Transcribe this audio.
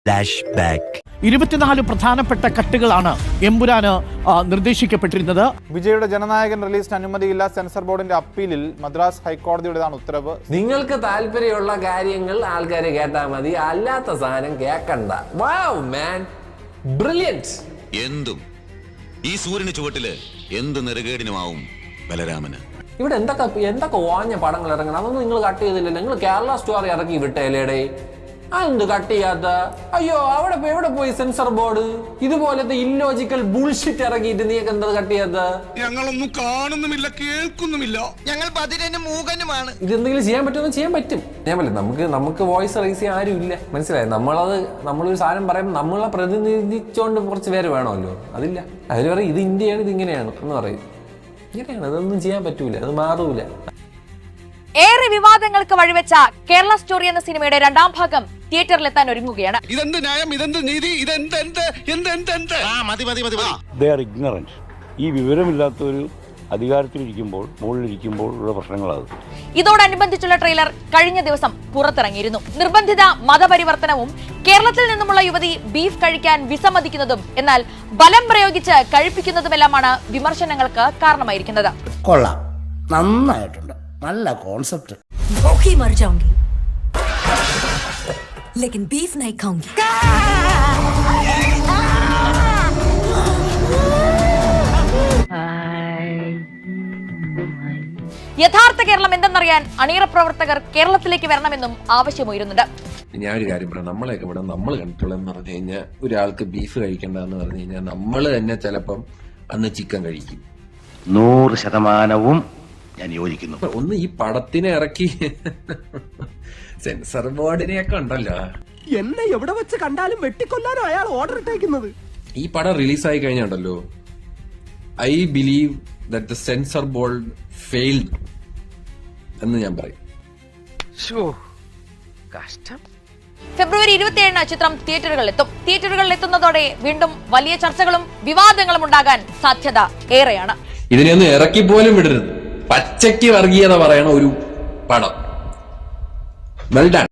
24 പ്രധാനപ്പെട്ട കട്ടുകളാണ് എമ്പുരാന് നിർദ്ദേശിക്കപ്പെട്ടിരുന്നത്. വിജയുടെ ജനനായകൻ റിലീസിന് അനുമതിയില്ല. സെൻസർ ബോർഡിന്റെ അപ്പീലിൽ മദ്രാസ് ഹൈക്കോടതിയുടേതാണ് ഉത്തരവ്. നിങ്ങൾക്ക് താല്പര്യമുള്ള കാര്യങ്ങൾ ആൾക്കാരെ കേട്ടാൽ മതി, അല്ലാത്ത സാധനം കേക്കണ്ട. വാവ് മാൻ, ബ്രില്യന്റ്. എന്തും ഈ സൂര്യന് ചുവട്ടില് എന്ത് നെറുകേടിനുമാവും ബലരാമന്. ഇവിടെ എന്തൊക്കെ ഓഞ്ഞ പടങ്ങൾ ഇറങ്ങണം, അതൊന്നും നിങ്ങൾ കട്ട് ചെയ്തില്ല. നിങ്ങൾ കേരള സ്റ്റോറി ഇറക്കി വിട്ടേലേടെ, അതെന്ത് കട്ട് ചെയ്യാത്ത? അയ്യോ, എവിടെ പോയി സെൻസർ ബോർഡ്? ഇതുപോലത്തെ ഇല്ലോജിക്കൽ ബുൾഷിറ്റ് ഇറക്കിയിട്ട് നീക്ക് എന്താ കട്ട് ചെയ്യാത്ത? ഞങ്ങളൊന്നും കാണുന്നുമില്ല, കേൾക്കുന്നുമില്ല, ഞങ്ങൾ ബധിരനും മൂകനുമാണ്. ഇതെന്തെങ്കിലും ചെയ്യാൻ പറ്റുമെന്ന് ചെയ്യാൻ പറ്റും. ഞാൻ പറയും, നമുക്ക് വോയിസ് റൈസ് ചെയ്യാൻ ആരും ഇല്ല, മനസ്സിലായി? നമ്മളൊരു സാധനം പറയുമ്പോൾ നമ്മളെ പ്രതിനിധിച്ചോണ്ട് കുറച്ച് പേര് വേണമല്ലോ, അതില്ല. അവർ പറയും ഇത് ഇന്ത്യയാണ്, ഇതിങ്ങനെയാണ് എന്ന് പറയും. ഇങ്ങനെയാണ്, അതൊന്നും ചെയ്യാൻ പറ്റൂല, അത് മാറൂല. ഏറെ വിവാദങ്ങൾക്ക് വഴിവെച്ച കേരള സ്റ്റോറി എന്ന സിനിമയുടെ 2ാം ഭാഗം തിയേറ്ററിലെത്താൻ ഒരുങ്ങുകയാണ്. ഇതെന്ത് ന്യായം, ഇതെന്ത് നീതി, ഈ വിവരമില്ലാത്തൊരു അധികാരത്തിലിരിക്കുമ്പോൾ, മുകളിലിരിക്കുമ്പോൾ ഉള്ള പ്രശ്നങ്ങളാണ്. ഇതോടനുബന്ധിച്ചുള്ള ട്രെയിലർ കഴിഞ്ഞ ദിവസം പുറത്തിറങ്ങിയിരുന്നു. നിർബന്ധിത മതപരിവർത്തനവും കേരളത്തിൽ നിന്നുമുള്ള യുവതി ബീഫ് കഴിക്കാൻ വിസമ്മതിക്കുന്നതും എന്നാൽ ബലം പ്രയോഗിച്ച് കഴിപ്പിക്കുന്നതുമെല്ലാമാണ് വിമർശനങ്ങൾക്ക് കാരണമായിരിക്കുന്നത്. കൊള്ളാം, നന്നായിട്ടുണ്ട്, നല്ല കോൺസെപ്റ്റ്. भूखी मर जाऊंगी लेकिन बीफ नहीं खाऊंगी. യഥാർത്ഥ കേരളം എന്തെന്നറിയാൻ അണിയറ പ്രവർത്തകർ കേരളത്തിലേക്ക് വരണമെന്നും ആവശ്യമുയരുന്നുണ്ട്. ഞാൻ ഒരു കാര്യം പറയാം, നമ്മളെയൊക്കെ ഇവിടെ നമ്മൾ കണ്ടിട്ടുള്ളതെന്ന് പറഞ്ഞു കഴിഞ്ഞാൽ, ഒരാൾക്ക് ബീഫ് കഴിക്കണ്ടെന്ന് പറഞ്ഞു കഴിഞ്ഞാൽ നമ്മൾ തന്നെ ചിലപ്പം അന്ന് ചിക്കൻ കഴിക്കും. 100% ഞാൻ യോജിക്കുന്നു. ഒന്ന് ഈ പടത്തിനെ ഇറക്കി സെൻസർ ബോർഡിനെയൊക്കെ ഉണ്ടല്ലോ, എന്നെ എവിടെ വെച്ച് കണ്ടാലും വെട്ടിക്കൊല്ലാനോ അയാൾ ഓർഡർ ഇട്ടേക്കുന്നത്. ഈ പടം റിലീസായി കഴിഞ്ഞുണ്ടല്ലോ, I believe that the censor board failed എന്ന് ഞാൻ പറയും. ഫെബ്രുവരി 27-ന് ചിത്രം തിയേറ്ററുകളിലെത്തും. തിയേറ്ററുകളിലെത്തുന്നതോടെ വീണ്ടും വലിയ ചർച്ചകളും വിവാദങ്ങളും ഉണ്ടാകാൻ സാധ്യത ഏറെയാണ്. ഇതിനെയൊന്നും ഇറക്കി പോലും വിടരുത്. പച്ചയ്ക്ക് വർഗീയത പറയണ ഒരു പടം. Well done.